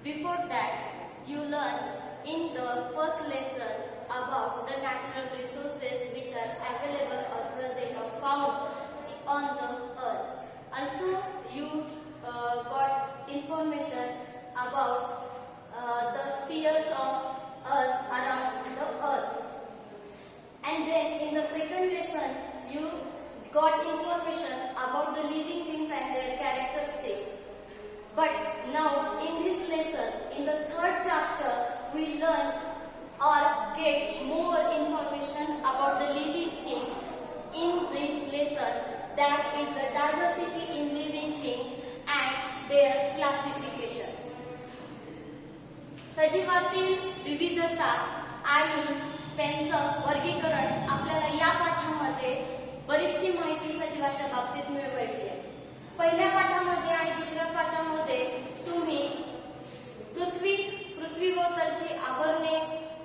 Before that, you learn in the first lesson about the natural resources which are available or present or found on the earth. Also, you got information about the spheres of earth around the earth. And then in the second lesson, you got information about the living things and their characteristics. But now in this lesson, in the third chapter, we learn or get more information about the living things in this lesson, that is the diversity in living things and their classification. सजीवातील विविधता आणि त्यांचं वर्गीकरण आपल्याला या पाठामध्ये बरीचशी माहिती सजीवाच्या बाबतीत मिळवायची आहे. पहिल्या पाठामध्ये आणि दुसऱ्या पाठामध्ये तुम्ही पृथ्वीभोवतालची आवरणे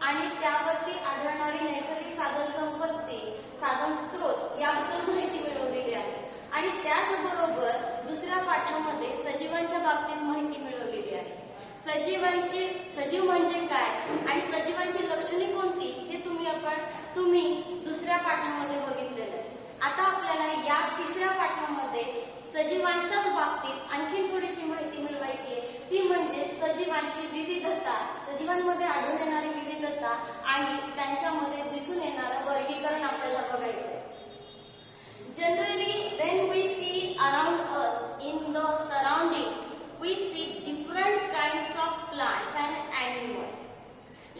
आणि त्यावरती आढळणारी नैसर्गिक साधन संपत्ती, साधन स्रोत याबद्दल माहिती मिळवलेली आहे. आणि त्याचबरोबर दुसऱ्या पाठामध्ये सजीवांच्या बाबतीत माहिती मिळवलेली आहे. सजीव म्हणजे काय आणि सजीवांची लक्षणे कोणती हे तुम्ही दुसऱ्या पाठामध्ये बघितलेलं आहे. आता आपल्याला या तिसऱ्या पाठामध्ये सजीवांच्याच बाबतीत आणखी थोडीशी माहिती मिळवायची आहे. ती म्हणजे सजीवांची विविधता, सजीवांमध्ये आढळून येणारी विविधता आणि त्यांच्यामध्ये दिसून येणारं वर्गीकरण आपल्याला बघायचं आहे. Generally when we see around us in the surroundings, we see different kinds of plants and animals.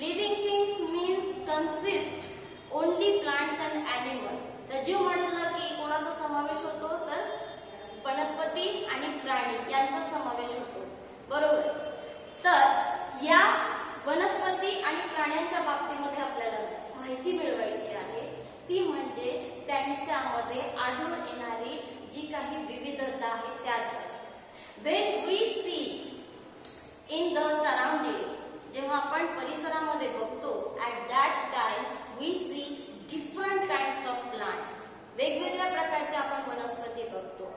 Living things means consist only plants and animals. सजीव म्हटलं की कोणाचा समावेश होतो तर वनस्पती आणि प्राणी यांचा समावेश होतो, बरोबर. तर या वनस्पती आणि प्राण्यांच्या बाबतीमध्ये आपल्याला माहिती मिळवायची आहे ती म्हणजे त्यांच्यामध्ये आढळून येणारी जी काही विविधता आहे त्यात. When we see in the surroundings, जेव्हा आपण परिसरामध्ये बघतो, at that time we see different kinds of plants. वेगवेगळ्या प्रकारच्या आपण वनस्पती बघतो.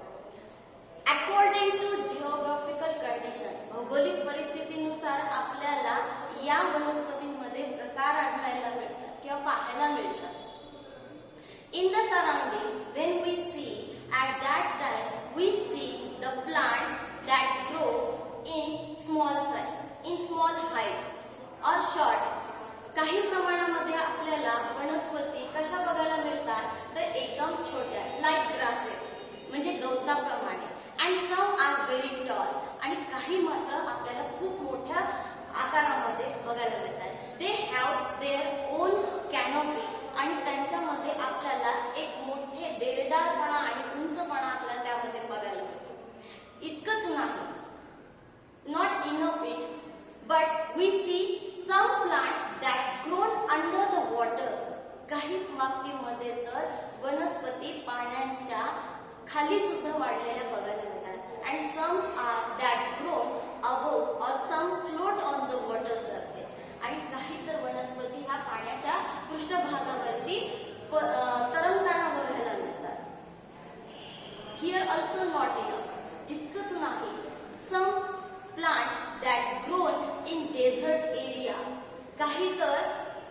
According to geographical condition, भौगोलिक परिस्थितीनुसार आपल्याला या वनस्पतींमध्ये प्रकार आढळायला मिळतात किंवा पाहायला मिळतात. In the surroundings, when we see, at that time we see the plants that grow in small size, in small height or short. काही प्रमाणामध्ये आपल्याला वनस्पती कशा बघायला मिळतात तर एकदम छोट्या, लाईक ग्रासेस म्हणजे गवताप्रमाणे. And some are very tall, आणि काही मात्र आपल्याला खूप मोठ्या आकारामध्ये बघायला मिळतात. They have their own canopy, आणि त्यांच्यामध्ये आपल्याला एक मोठे डेरेदारपणा आणि उंचपणा आपल्याला त्यामध्ये बघायला मिळतो. इतकंच नाही, not enough it, but we see some plants that grown under the water. काही बाबतीमध्ये तर वनस्पती पाण्याच्या खाली सुद्धा वाढलेल्या बघायला मिळतात. And some are that grown above or some float on the water surface. आणि काही तर वनस्पती ह्या पाण्याच्या पृष्ठभागावरती तरंगताना बघायला मिळतात. Here also not enough. इतकंच नाही, some plants that grown in desert area. काही तर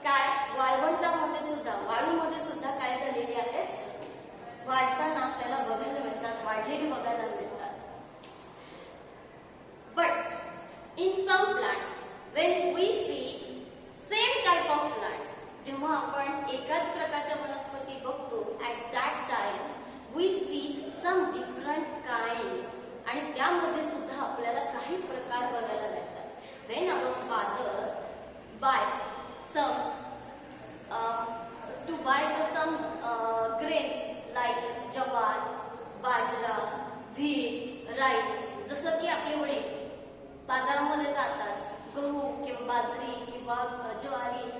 काय वाळवंटामध्ये सुद्धा, वाळूमध्ये सुद्धा काय झालेली आहेत, वाढताना आपल्याला बघायला मिळतात, वाढलेली बघायला मिळतात. But in some plants, when we see same type of plants, जेव्हा आपण एकाच प्रकारच्या वनस्पती बघतो, at that time we see some different kinds. आणि त्यामध्ये सुद्धा आपल्याला काही प्रकार बघायला मिळतात. When our father buy some grains like जवार, बाजरा, व्हीट, राईस, जसं की आपले वडील बाजारामध्ये जातात, गहू किंवा बाजरी किंवा ज्वारी,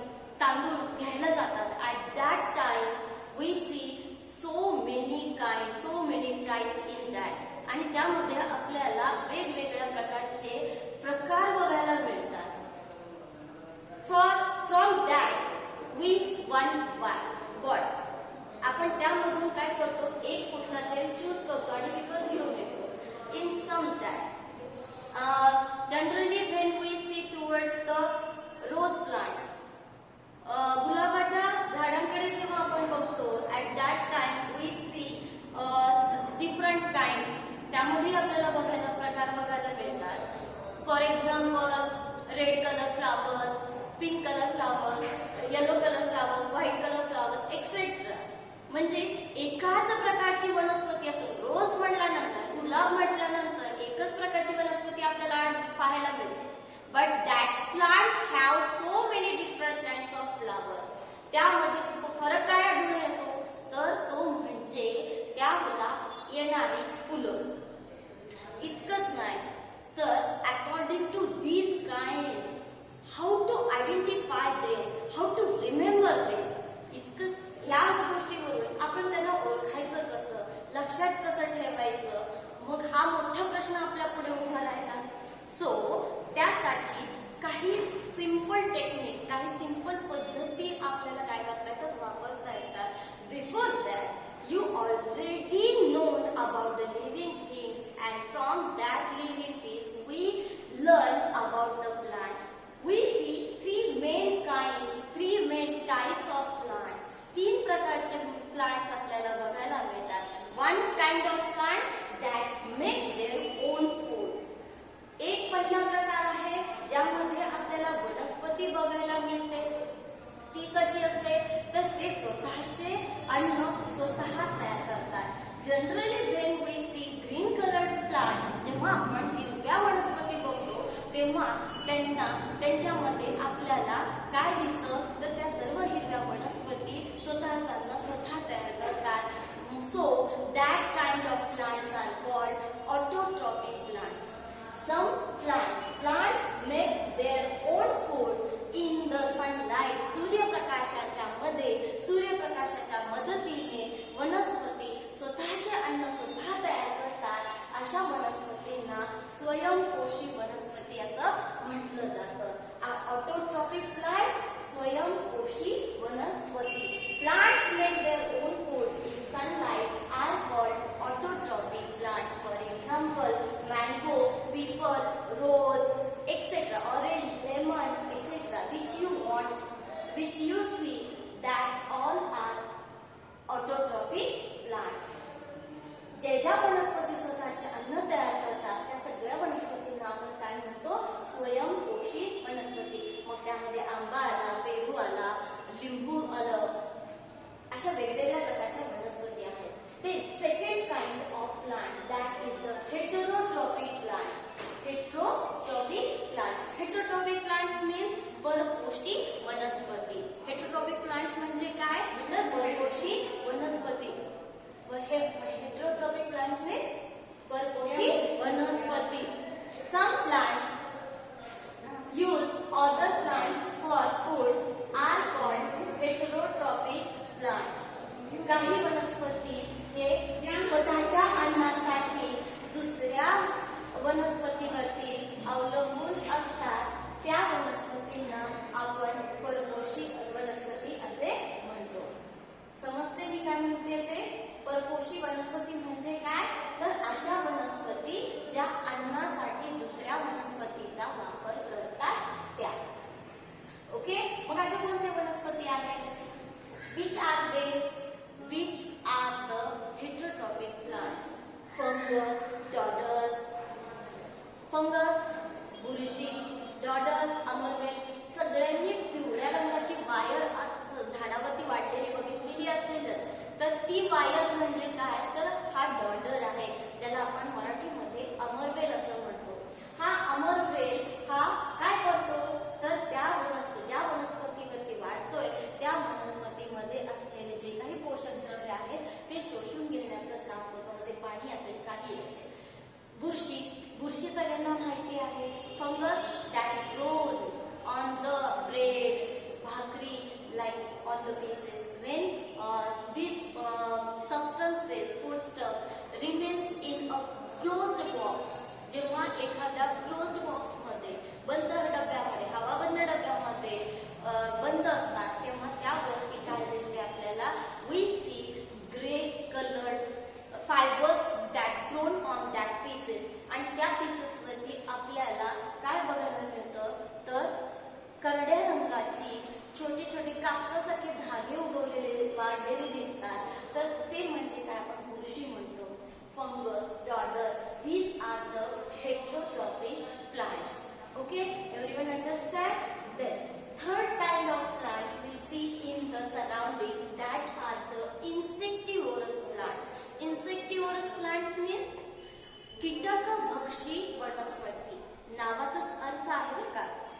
तांदूळ घ्यायला जातात. At that time we see so many kinds, so many types in that. आणि त्यामध्ये आपल्याला वेगवेगळ्या प्रकारचे प्रकार बघायला मिळतात. From that we what आपण त्यामधून काय करतो, एक कुठला तरी चूज करतो आणि विकत घेऊन येतो. In some that generally when we For example, red color flowers, pink color flowers, yellow color flowers, white color flowers, etc. म्हणजे एकाच प्रकारची वनस्पती असो, रोज म्हटल्यानंतर, गुलाब म्हटल्यानंतर एकच प्रकारची वनस्पती आपल्याला पाहायला मिळते. But that plant have so many different kinds of flowers. त्यामध्ये फरक काय आढळून येतो तर तो म्हणजे त्याला येणारी फुलं. इतकंच नाही तर according to these kinds, how to identify them, how to remember them, इतकंच याच गोष्टीवरून आपण त्यांना ओळखायचं कसं, लक्षात कसं ठेवायचं, मग हा मोठा प्रश्न आपल्या पुढे उभा राहिला. सो त्यासाठी काही सिंपल टेक्निक, काही सिंपल पद्धती आपल्याला काय करता येतात, वापरता येतात. Before that you already known about the living things and from that living things we learn about the plants. We see three main types of plants. तीन प्रकारचे प्लांट्स आपल्याला बघायला मिळतात. One kind of plant that make their own food. एक पहिला प्रकार आहे ज्यामध्ये आपल्याला वनस्पती बघायला मिळते. ती कशी असते तर ते स्वतःचे अन्न स्वतः तयार करतात. Generally when we see green coloured plants, जेव्हा आपण हिरव्या वनस्पती बघतो तेव्हा त्यांच्यामध्ये आपल्याला काय दिसतं तर त्या सर्व हिरव्या वनस्पती स्वतःचं अन्न स्वतः तयार करतात. So that kind of plants are called autotrophic plants. Some plants make their own food in the sunlight. सूर्यप्रकाशाच्या मदतीने वनस्पती स्वतःचे अन्न स्वतः तयार करतात. अशा वनस्पतींना स्वयंपोषी वनस्पती असं म्हटलं जातं. ऑटोट्रॉपिक प्लांट्स, स्वयंपोषी वनस्पती. Plants make their own food in sunlight are called autotrophic plants. For example, mango, people, rose, etc., orange, lemon, etc., which you see, that all are autotrophic plant. ज्या वनस्पती स्वतःचे अन्न तयार करतात त्या सगळ्या वनस्पतींना आपण काय म्हणतो, स्वयंपोषी वनस्पती. मग त्यामध्ये आंबा आला, पेरू आला, लिंबू आलं, अशा वेगवेगळ्या प्रकारच्या वनस्पती आहेत. The second kind of plant, that is the heterotrophic plants. Heterotrophic plants means परपोषी वनस्पती. heterotrophic plants म्हणजे काय तर परपोषी वनस्पती. heterotrophic plants means परपोषी वनस्पती. Some plants use other plants for food are called heterotrophic plants. काही वनस्पती हे स्वतःच्या अन्नासाठी दुसऱ्या वनस्पतीवरती अवलंबून असतात. त्या वनस्पतींना आपण परपोषी वनस्पती असे म्हणतो. समजते मी काय म्हणते ते? परपोषी वनस्पती म्हणजे काय तर अशा वनस्पती ज्या अन्नासाठी दुसऱ्या वनस्पतीचा वापर करतात त्या. ओके, मग अशा कोणत्या वनस्पती आहेत? Which are the heterotrophic plants? Fungus, बुरशी, डॉडर, अमरवेल. सगळ्यांनी पिवळ्या रंगाची वायर झाडावरती वाढलेली बघितलेली असेलच. तर ती वायर म्हणजे काय तर हा डॉडर आहे, ज्याला आपण मराठीमध्ये अमरवेल असं म्हणतो. हा अमरवेल हा काय करतो तर ज्या वनस्पतीवरती वाढतोय त्या वनस्पतीमध्ये असलेले जे काही पोषक द्रव्य आहेत ते शोषून घेण्याचं काम होतं. ते पाणी असेल, काही असेल. बुरशी सगळ्यांना माहिती आहे. Fungus that grows on the bread, bhakri, like on the pieces. When these substances, foodstuffs remains in a closed box, जेव्हा एखाद्या closed box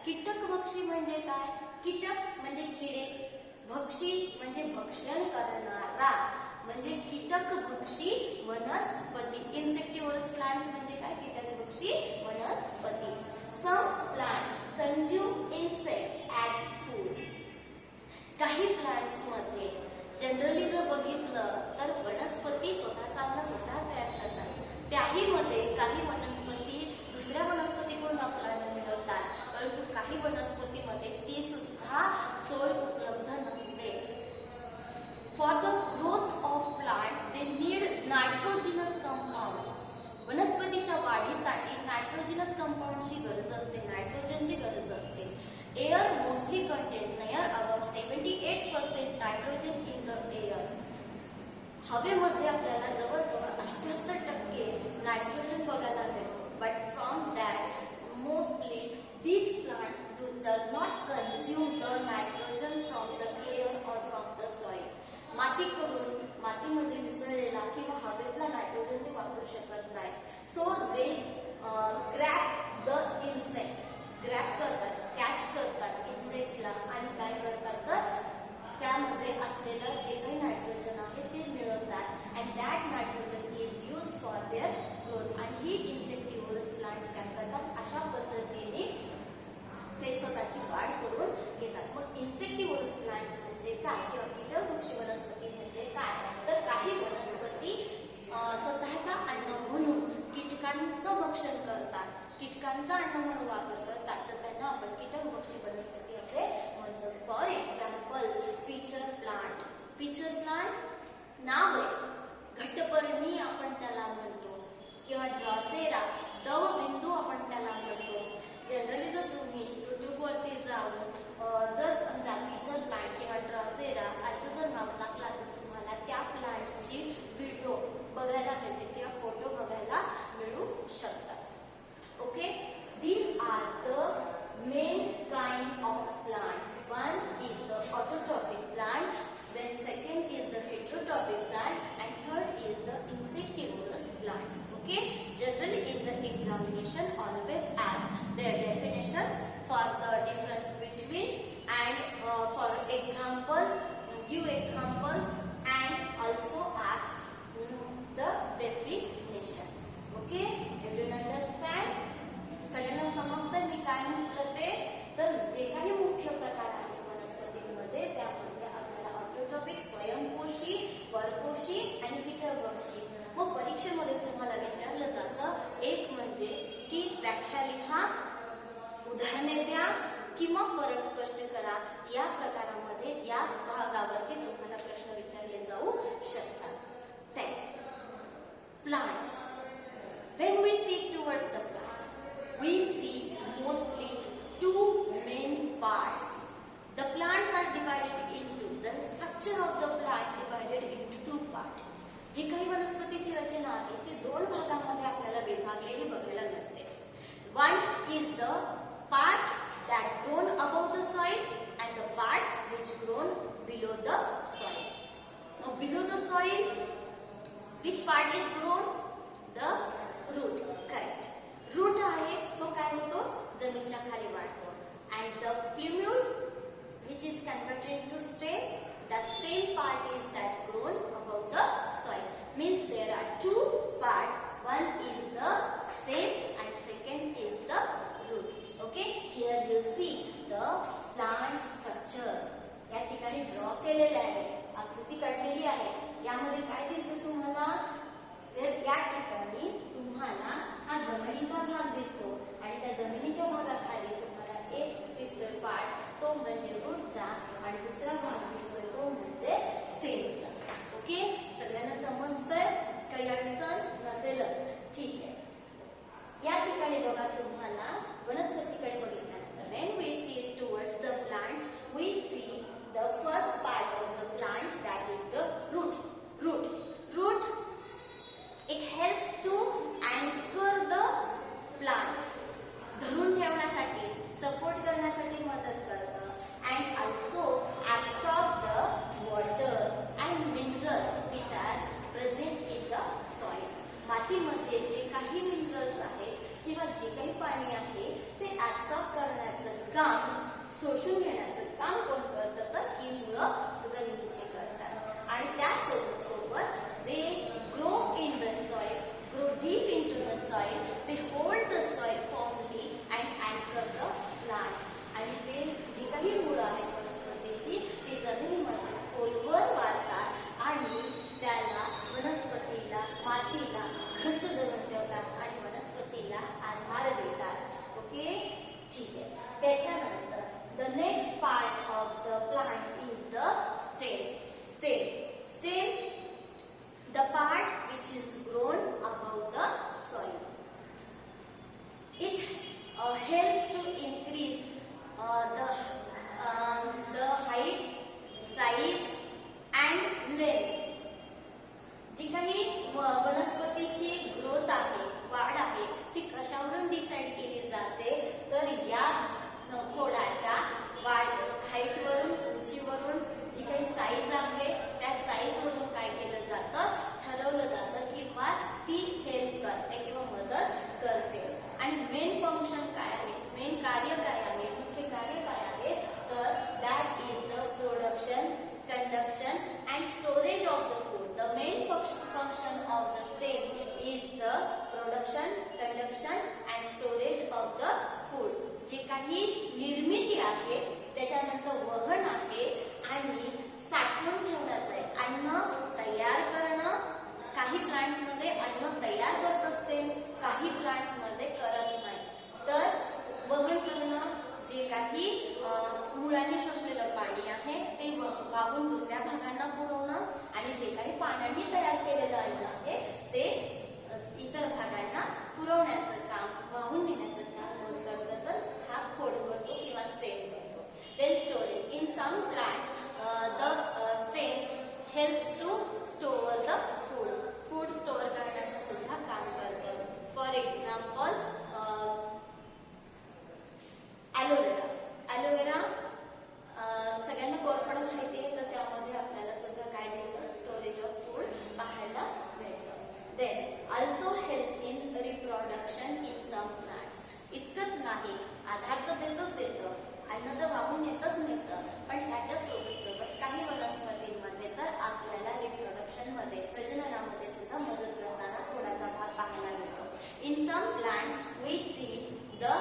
कीटक भक्षी म्हणजे काय? कीटक म्हणजे किडे, भक्षी म्हणजे भक्षण करणारा, म्हणजे कीटक भक्षी वनस्पती. इन्सेक्टिव्हरस प्लांट म्हणजे काय? कीटक भक्षी वनस्पती. Some plants consume insects as food. काही प्लांट्स मध्ये जनरली जर बघितलं तर वनस्पती स्वतःचा अन्न स्वतः तयार करतात. त्याही मध्ये काही वनस्पती दुसऱ्या वनस्पतीकडून आपला अन्न मिळवतात, परंतु काही वनस्पतीमध्ये ती सुद्धा सोय उपलब्ध नसते. For the growth of plants they need नायट्रोजिनस compounds. वनस्पतीच्या वाढीसाठी नायट्रोजिनस कंपाऊंडची गरज असते, नायट्रोजनची गरज असते. Air mostly content near about 78% nitrogen in the air. हवेमध्ये आपल्याला जवळजवळ 78% नायट्रोजन बघायला मिळतो. But from that mostly these plants does not consume the nitrogen from the air or from the soil. मातीमध्ये मिसळलेला किंवा हवेतला नायट्रोजन ते वापरू शकत नाही. So they grab the insect, grab करतात, कॅच करतात इन्सेक्टला आणि काय करतात तर त्यामध्ये असलेलं जे काही नायट्रोजन आहे ते मिळवतात and that nitrogen is use for their growth. आणि ही इन्सेक्टिव्हरस प्लांट्स काय करतात? अशा पद्धतीने ते स्वतःची वाढ करून घेतात. मग इन्सेक्टिव्हरस प्लांट्स म्हणजे काय किंवा कीटकभक्षी वनस्पती म्हणजे काय? तर काही वनस्पती स्वतःचा अन्न म्हणून कीटकांचं भक्षण करतात, कीटकांचा अन्न म्हणून वापर करतात, तर त्यांना आपण कीटकभक्षी वनस्पती असे म्हणतो. For example pitcher plant. Pitcher plant नाव आहे, घटपर्णी आपण त्याला म्हणतो, किंवा ड्रॉसेरा, दवबिंदू आपण त्याला म्हणतो. जनरली जर तुम्ही युट्यूबवरती जाऊन जर समजा पिचर प्लांट किंवा ड्रॉसेरा असं जर नाव टाकला तर तुम्हाला त्या प्लांट्सची व्हिडिओ बघायला मिळते किंवा फोटो बघायला मिळू शकतात. Okay, these are the main kind of plants. One is the autotrophic plant, then second is the heterotrophic plant, and third is the insectivorous plants. Okay, generally in the examination always ask their definition for the difference between and for examples, give examples and also ask the definitions. Okay, everyone understand? सगळ्यांना समजतंय मी काय म्हटलं ते? तर जे काही मुख्य प्रकार आहेत वनस्पतींमध्ये त्यामध्ये आपल्याला ऑटोट्रॉपिक, स्वयंपोषी, परपोषी आणि कीटकभक्षी. मग परीक्षेमध्ये तुम्हाला विचारलं जातं एक म्हणजे की व्याख्या लिहा, उदाहरणे द्या किंवा फरक स्पष्ट करा. या प्रकारामध्ये या भागावरती तुम्हाला प्रश्न विचारले जाऊ शकतात. Plants. When we see towards the plants, we see mostly two main parts. The plants are divided into, the structure of the plant divided into two parts. जी काही वनस्पतीची रचना आहे ती दोन भागामध्ये आपल्याला विभागलेली बघायला मिळते. One is the part that grown above the soil and the part which grown below the soil. Now below the soil, which part is grown? The root. Correct. Root आहे तो काय होतो? जमिनीच्या खाली वाढतो. And the plumule which is converted into stem, the stem part is that grown above the soil. Means there are two parts. One is the stem and second is the root. Okay, here you see the plant structure. या ठिकाणी draw केलेले आहे, आकृती काढलेली आहे. यामध्ये काय दिसतं तुम्हाला? तर या ठिकाणी तुम्हाला हा जमिनीचा भाग दिसतो आणि त्या जमिनीच्या भागाखाली तुम्हाला एक दिसतोय पार्ट, तो म्हणजे रूटचा, आणि दुसरा भाग दिसतोय तो म्हणजे स्टेमचा. ओके, सगळ्यांना समजतंय? काही अडचण नसेलच. ठीक आहे. या ठिकाणी बघा तुम्हाला वनस्पतीकडे बघितल्यानंतर when we see towards the plants we see the first part of the plant, that is the root. काम शोषून घेण्याचं काम कोण करतं तर ही मुळं जमिनीची करतात. आणि त्यासोबत सोबत they grow in the soil, grow deep into the soil, they hold the soil firmly and anchor the plant. आणि ते जी काही मुळं आहेत वनस्पतीची ती जमिनीमध्ये खोलवर वाढतात आणि त्याला वनस्पतीला मातीला घट्ट धरून ठेवतात आणि वनस्पतीला आधार देतात. ओके, ठीक आहे. त्याच्यानंतर the next part of the plant is the stem. Stem, the part which is grown above the soil. It helps to increase the height, size and length. जी काही वनस्पतीची ग्रोथ आहे, वाढ आहे, ती कशावरून डिसाइड केली जाते तर या खोडाच्या वाढ हाईटवरून, उंचीवरून, जी काही साईज आहे त्या साईज वरून काय केलं जातं ठरवलं जातं किंवा ती हेल्प करते किंवा मदत करते. आणि मेन फंक्शन काय आहे, मेन कार्य काय आहे, मुख्य कार्य काय आहे तर that is the production, conduction and storage of the food. The main function of the stem is the production, conduction and storage of the food. जे काही निर्मिती आहे त्याच्यानंतर वहन आहे आणि साठवून ठेवण्याचं आहे. अन्न तयार करणं, काही प्लांट्स मध्ये अन्न तयार करत असते, काही प्लांट्स मध्ये करत नाही. तर वहन करणं, जे काही मुळांनी शोषलेलं पाणी आहे ते वाहून दुसऱ्या भागांना पुरवणं आणि जे काही पाण्याने तयार केलेलं अन्न आहे ते इतर भागांना पुरवण्याचं काम, वाहून नेण्याचं काम कोण करतं तर हा खोड करतो किंवा स्टेम करतो. Then storage. In some plants, the stem helps to store the food. Food store करण्याचं सुद्धा काम करतं. For example, aloe vera. सगळ्यांना कोरफड माहिती आहे तर त्यामध्ये आपल्याला सुद्धा काय दिसतं स्टोरेज ऑफ फूड पाहायला मिळतं. Then also helps in reproduction in some plants. इतकंच नाही, आधार तर देतं, अन्न तर वाहून येतच मिळतं, पण ह्याच्या सोबत काही वनस्पतींमध्ये तर आपल्याला रिप्रोडक्शन मध्ये, प्रजननामध्ये सुद्धा मदत करणारा थोडासा भाग पाहायला मिळतो. In some plants we see the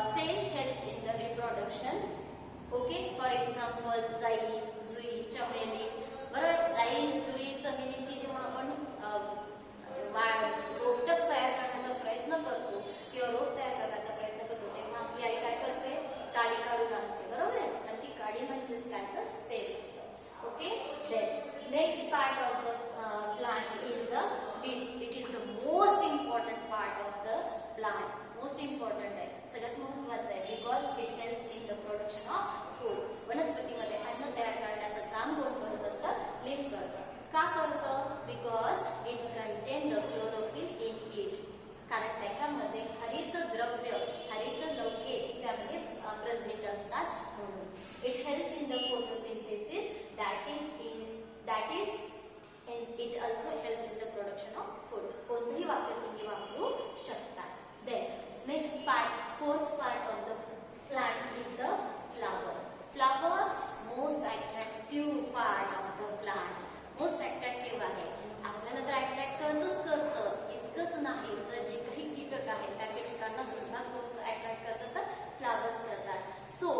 stem helps in the reproduction. Okay, for example जाई, जुई, चमेली. बरोबर, जाई, जुई, चमेलीची जेव्हा आपण रोपटक तयार करण्याचा प्रयत्न करतो किंवा रोप तयार करण्याचा प्रयत्न करतो तेव्हा आपली आई काय करते, काडी काढून आणते. बरोबर आहे, आणि ती काडी म्हणजेच काय तर स्टेम असतं. Okay, then next part of the plant is the leaf. It is the most important part of the plant. Most important आहे, सगळ्यात महत्वाचं आहे, because it helps in the production of food. वनस्पतीमध्ये अन्न तयार करण्याचं काम कोण करतं तर लीफ करतं. का करतं? Because it content the chlorophyll in it. कारण त्याच्यामध्ये हरित द्रव्य, हरित लवके त्यामध्ये प्रेझेंट असतात म्हणून. It helps in the photosynthesis, that is it also helps in the production of food. कोणतंही वाक्य तुम्ही वापरू शकता. Then next part, fourth part of the plant is the flower. Flowers most attractive part of the plant. Most attractive आहे, आपल्याला तर attract करतं. इतकंच नाही तर जे काही कीटक आहेत त्या कीटकांना सुद्धा अट्रॅक्ट करतात तर फ्लावर्स करतात. So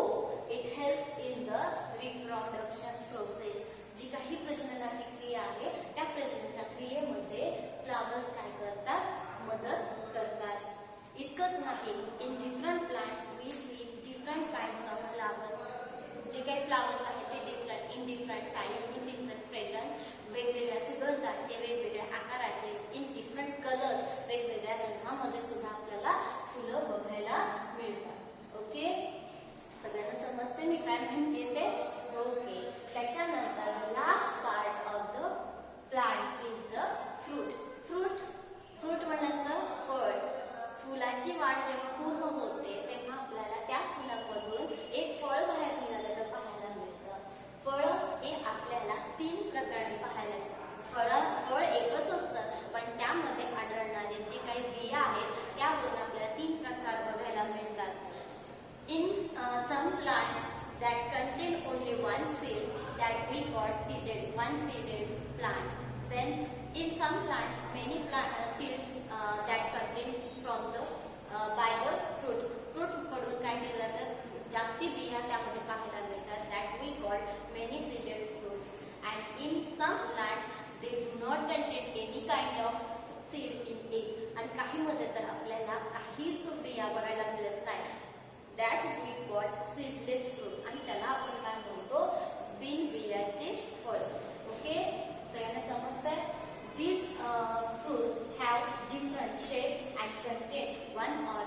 it helps in the reproduction process. जी काही प्रजननाची क्रिया आहे त्या प्रजननाच्या क्रियेमध्ये फ्लावर्स काय करतात, मदत करतात. इतकंच नाही, in different plants we see different kinds of flowers. जे काही फ्लावर्स आहेत ते different, in different size, in different fragrance, वेगवेगळ्या सुगंधाचे, वेगवेगळ्या आकाराचे, इन डिफरंट कलर्स, वेगवेगळ्या रंगामध्ये सुद्धा आपल्याला फुलं बघायला मिळतात. ओके, सगळ्यांना समजते मी काय म्हणते ते? ओके. त्याच्यानंतर last part of the plant is the fruit. Fruit म्हणलं फळ. फुलाची वाढ जेव्हा पूर्ण होते तेव्हा आपल्याला त्या फुलामधून एक फळ बाहेर निघालेलं पाहायला मिळतं. फळ हे आपल्याला 3 प्रकारे पाहायला मिळतं. फळ एकच असतं पण त्यामध्ये आढळणारे जे काही बिया आहेत त्यावरून आपल्याला 3 प्रकार बघायला मिळतात. got seeded, one seeded plant. Then in some plants, many seeds that contain from the by the fruit. Fruit कडून काय केलं जातं, जास्ती बिया त्यामध्ये पाहायला मिळतात. That we call many seeded fruits. And in some plants, they do not contain any kind of seed in it. आणि काही मध्ये तर आपल्याला काहीच बिया बघायला मिळत नाही. That we call seedless fruit. आणि त्याला आपण काय म्हणतो, बिनबियाचे फळ. ओके, सगळ्यांना समजतंय? These fruits have different shape and contain one or